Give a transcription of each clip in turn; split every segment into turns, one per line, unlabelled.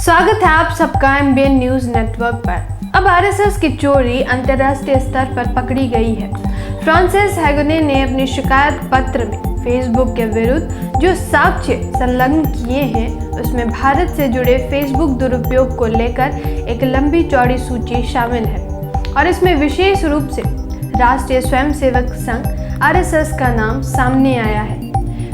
स्वागत है आप सबका एमबीएन न्यूज नेटवर्क पर। अब आरएसएस की चोरी अंतर्राष्ट्रीय स्तर पर पकड़ी गई है। फ्रांसिस हैगोने ने अपने शिकायत पत्र में फेसबुक के विरुद्ध जो साक्ष्य संलग्न किए हैं उसमें भारत से जुड़े फेसबुक दुरुपयोग को लेकर एक लंबी चौड़ी सूची शामिल है और इसमें विशेष रूप से राष्ट्रीय स्वयंसेवक संघ आरएसएस का नाम सामने आया है।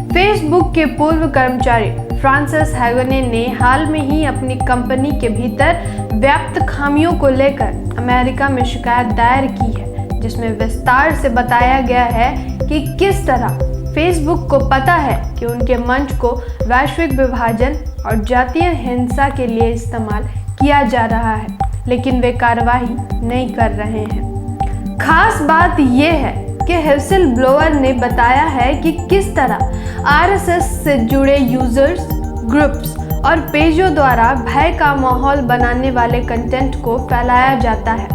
फेसबुक के पूर्व कर्मचारी फ्रांसिस हैगोने ने हाल में ही अपनी कंपनी के भीतर व्याप्त खामियों को लेकर अमेरिका में शिकायत दायर की है, जिसमें विस्तार से बताया गया है कि किस तरह फेसबुक को पता है कि उनके मंच को वैश्विक विभाजन और जातीय हिंसा के लिए इस्तेमाल किया जा रहा है, लेकिन वे कार्रवाई नहीं कर रहे हैं। खास बात यह है कि व्हिसल ब्लोअर ने बताया है कि किस तरह आरएसएस से जुड़े यूजर्स, ग्रुप्स और पेजों द्वारा भय का माहौल बनाने वाले कंटेंट को फैलाया जाता है।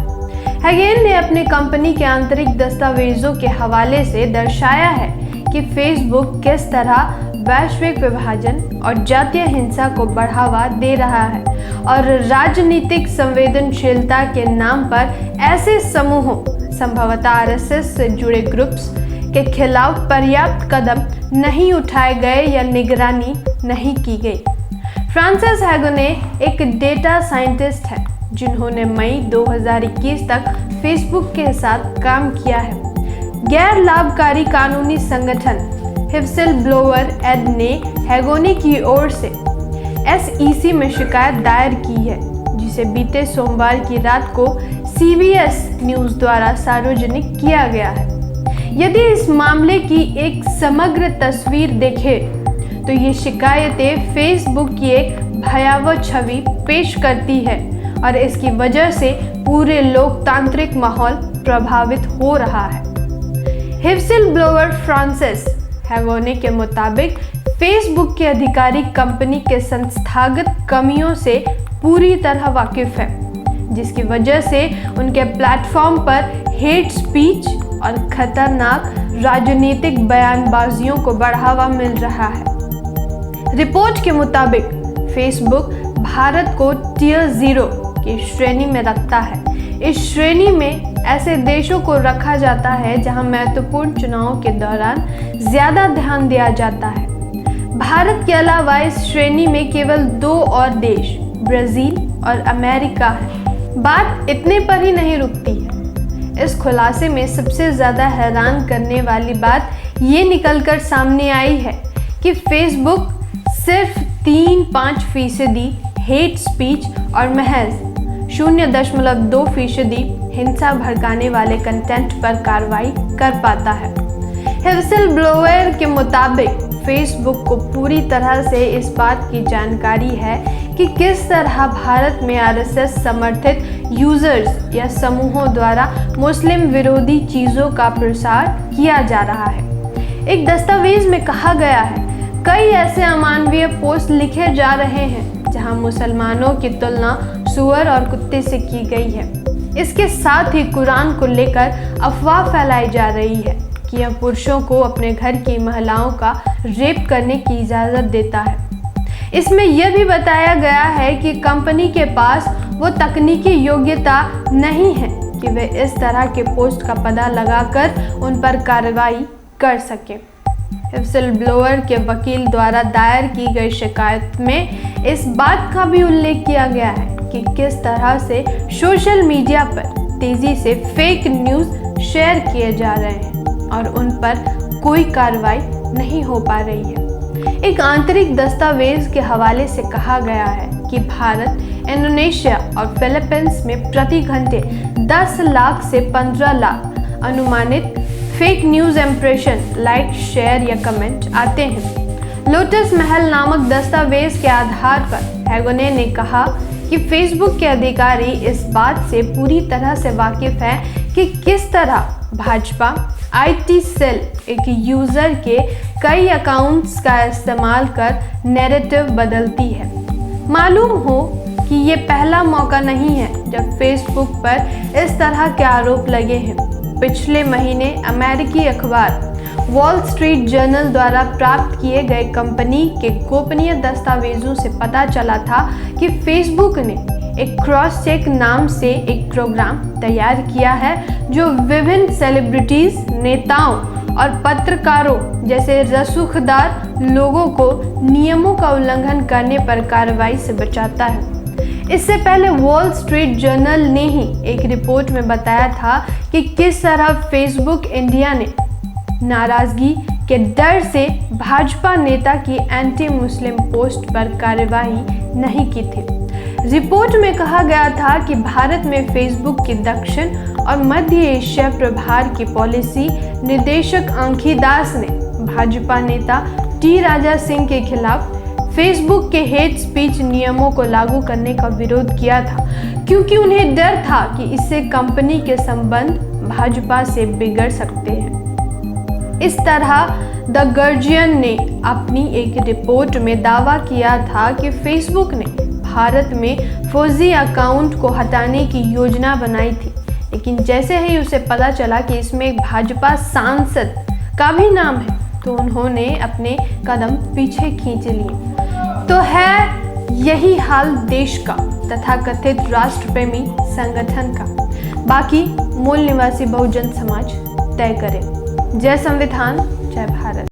हैगेन ने अपनी कंपनी के आंतरिक दस्तावेजों के हवाले से दर्शाया है कि फेसबुक किस तरह वैश्विक विभाजन और जातीय हिंसा को बढ़ावा दे रहा है और राजनीतिक संवेदनशीलता के नाम पर ऐसे समूहों, संभवतः आरएसएस से जुड़े ग्रुप्स के खिलाफ पर्याप्त कदम नहीं उठाए गए या निगरानी नहीं की गई। फ्रांसिस हैगोने एक डेटा साइंटिस्ट है जिन्होंने मई 2021 तक फेसबुक के साथ काम किया है। गैर लाभकारी कानूनी संगठन व्हिसल ब्लोअर एड ने हैगोने की ओर से एसईसी में शिकायत दायर की है, जिसे बीते सोमवार की रात को सीबीएस न्यूज़ द्वारा सार्वजनिक किया गया है। यदि इस मामले की एक समग्र तस्वीर देखें तो ये शिकायतें फेसबुक की एक भयावह छवि पेश करती है और इसकी वजह से पूरे लोकतांत्रिक माहौल प्रभावित हो रहा है। व्हिसल ब्लोअर फ्रांसिस हैगोने के मुताबिक फेसबुक के अधिकारी कंपनी के संस्थागत कमियों से पूरी तरह वाकिफ है, जिसकी वजह से उनके प्लेटफॉर्म पर हेट स्पीच और खतरनाक राजनीतिक बयानबाजियों को बढ़ावा मिल रहा है। रिपोर्ट के मुताबिक फेसबुक भारत को टियर 0 की श्रेणी में रखता है। इस श्रेणी में ऐसे देशों को रखा जाता है जहां महत्वपूर्ण चुनावों के दौरान ज़्यादा ध्यान दिया जाता है। भारत के अलावा इस श्रेणी में केवल 2 और देश, ब्राज़ील और अमेरिका है। बात इतने पर ही नहीं रुकती है। इस खुलासे में सबसे ज़्यादा हैरान करने वाली बात ये निकलकर सामने आई है कि फेसबुक सिर्फ 3-5% हेट स्पीच और महज 0.2% हिंसा भड़काने वाले कंटेंट पर कार्रवाई कर पाता है। व्हिसल ब्लोअर के मुताबिक फेसबुक को पूरी तरह से इस बात की जानकारी है कि किस तरह भारत में आरएसएस समर्थित यूजर्स या समूहों द्वारा मुस्लिम विरोधी चीज़ों का प्रसार किया जा रहा है। एक दस्तावेज में कहा गया है, कई ऐसे अमानवीय पोस्ट लिखे जा रहे हैं जहां मुसलमानों की तुलना सूअर और कुत्ते से की गई है। इसके साथ ही कुरान को लेकर अफवाह फैलाई जा रही है कि यह पुरुषों को अपने घर की महिलाओं का रेप करने की इजाज़त देता है। इसमें यह भी बताया गया है कि कंपनी के पास वो तकनीकी योग्यता नहीं है कि वे इस तरह के पोस्ट का पता लगाकर उन पर कार्रवाई कर सके। व्हिसल ब्लोअर के वकील द्वारा दायर की गई शिकायत में इस बात का भी उल्लेख किया गया है कि किस तरह से सोशल मीडिया पर तेज़ी से फेक न्यूज़ शेयर किए जा रहे हैं और उन पर कोई कार्रवाई नहीं हो पा रही है। एक आंतरिक दस्तावेज के हवाले से कहा गया है कि भारत, इंडोनेशिया और फिलीपींस में प्रति घंटे 10 लाख से 15 लाख अनुमानित fake news impression, like, share या कमेंट आते हैं। लोटस महल नामक दस्तावेज के आधार पर हैगोने ने कहा कि फेसबुक के अधिकारी इस बात से पूरी तरह से वाकिफ हैं कि किस तरह भाजपा आईटी सेल एक यूज़र के कई अकाउंट्स का इस्तेमाल कर नैरेटिव बदलती है। मालूम हो कि ये पहला मौका नहीं है जब फेसबुक पर इस तरह के आरोप लगे हैं। पिछले महीने अमेरिकी अखबार वॉल स्ट्रीट जर्नल द्वारा प्राप्त किए गए कंपनी के गोपनीय दस्तावेजों से पता चला था कि फेसबुक ने एक क्रॉस चेक नाम से एक प्रोग्राम तैयार किया है जो विभिन्न सेलिब्रिटीज, नेताओं और पत्रकारों जैसे रसूखदार लोगों को नियमों का उल्लंघन करने पर कार्रवाई से बचाता है। इससे पहले वॉल स्ट्रीट जर्नल ने ही एक रिपोर्ट में बताया था कि किस तरह फेसबुक इंडिया ने नाराजगी के डर से भाजपा नेता की एंटी मुस्लिम पोस्ट पर कार्रवाई नहीं की थी। रिपोर्ट में कहा गया था कि भारत में फेसबुक की दक्षिण और मध्य एशिया प्रभार की पॉलिसी निदेशक अंकी दास ने भाजपा नेता टी राजा सिंह के खिलाफ फेसबुक के हेट स्पीच नियमों को लागू करने का विरोध किया था, क्योंकि उन्हें डर था कि इससे कंपनी के संबंध भाजपा से बिगड़ सकते हैं। इस तरह द गार्जियन ने अपनी एक रिपोर्ट में दावा किया था कि फेसबुक ने भारत में फर्जी अकाउंट को हटाने की योजना बनाई थी, लेकिन जैसे ही उसे पता चला कि इसमें एक भाजपा सांसद का भी नाम है तो उन्होंने अपने कदम पीछे खींच लिए। तो है यही हाल देश का तथा कथित राष्ट्रप्रेमी संगठन का। बाकी मूल निवासी बहुजन समाज तय करे। जय संविधान, जय भारत।